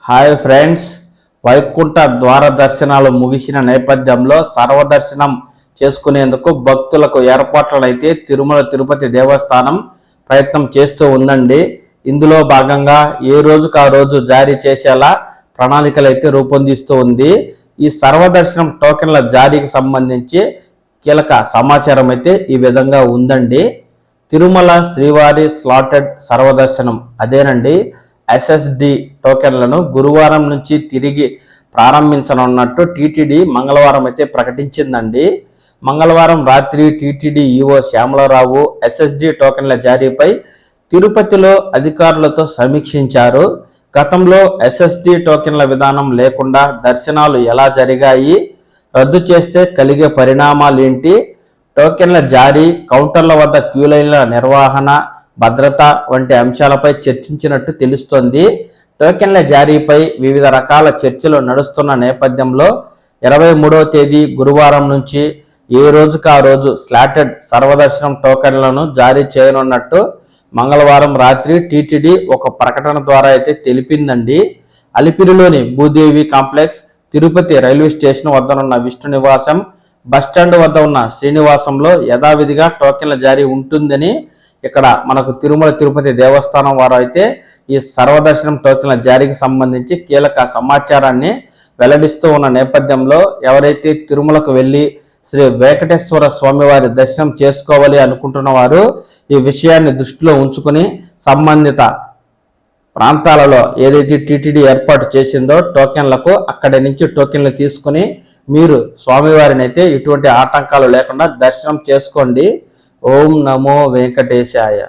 Hi friends, Vaikuntha ద్వార దర్శనాలు ముగిసిన నేపథ్యంలో సర్వదర్శనం చేసుకునేందుకు భక్తులకు ఏర్పాట్లను అయితే తిరుమల తిరుపతి దేవస్థానం ప్రయత్నం చేస్తూ ఉందండి. ఇందులో భాగంగా ఏ రోజుకు ఆ రోజు జారీ చేసేలా ప్రణాళికలు అయితే రూపొందిస్తూ ఉంది. ఈ సర్వదర్శనం టోకెన్ల జారీకి సంబంధించి కీలక సమాచారం అయితే ఈ విధంగా ఉందండి. తిరుమల శ్రీవారి స్లాటెడ్ సర్వదర్శనం అదేనండి ఎస్ఎస్డి టోకెన్లను గురువారం నుంచి తిరిగి ప్రారంభించనున్నట్టు టీటీడీ మంగళవారం అయితే ప్రకటించిందండి. మంగళవారం రాత్రి టీటీడీ ఈవో శ్యామలరావు ఎస్ఎస్డి టోకెన్ల జారీపై తిరుపతిలో అధికారులతో సమీక్షించారు. గతంలో ఎస్ఎస్డి టోకెన్ల విధానం లేకుండా దర్శనాలు ఎలా జరిగాయి, రద్దు చేస్తే కలిగే పరిణామాలేంటి, టోకెన్ల జారీ, కౌంటర్ల వద్ద క్యూలైన్ల నిర్వహణ, భద్రత వంటి అంశాలపై చర్చించినట్టు తెలుస్తోంది. టోకెన్ల జారీపై వివిధ రకాల చర్చలు నడుస్తున్న నేపథ్యంలో 23వ తేదీ గురువారం నుంచి ఏ రోజుకు ఆ రోజు స్లాటెడ్ సర్వదర్శనం టోకెన్లను జారీ చేయనున్నట్టు మంగళవారం రాత్రి టీటీడీ ఒక ప్రకటన ద్వారా అయితే తెలిపిందండి. అలిపిరిలోని Bhudevi complex, Tirupati railway station వద్దనున్న విష్ణు నివాసం, బస్టాండ్ వద్ద ఉన్న శ్రీనివాసంలో యథావిధిగా టోకెన్ల జారీ ఉంటుందని ఇక్కడ మనకు తిరుమల తిరుపతి దేవస్థానం వారు అయితే ఈ సర్వదర్శనం టోకెన్ల జారీకి సంబంధించి కీలక సమాచారాన్ని వెల్లడిస్తూ ఉన్న నేపథ్యంలో ఎవరైతే తిరుమలకు వెళ్ళి శ్రీ వెంకటేశ్వర స్వామివారి దర్శనం చేసుకోవాలి అనుకుంటున్న వారు ఈ విషయాన్ని దృష్టిలో ఉంచుకుని సంబంధిత ప్రాంతాలలో ఏదైతే టీటీడీ ఏర్పాటు చేసిందో టోకెన్లకు అక్కడి నుంచి టోకెన్లు తీసుకుని మీరు స్వామివారిని అయితే ఎటువంటి ఆటంకాలు లేకుండా దర్శనం చేసుకోండి. ఓం నమో వెంకటేశాయ.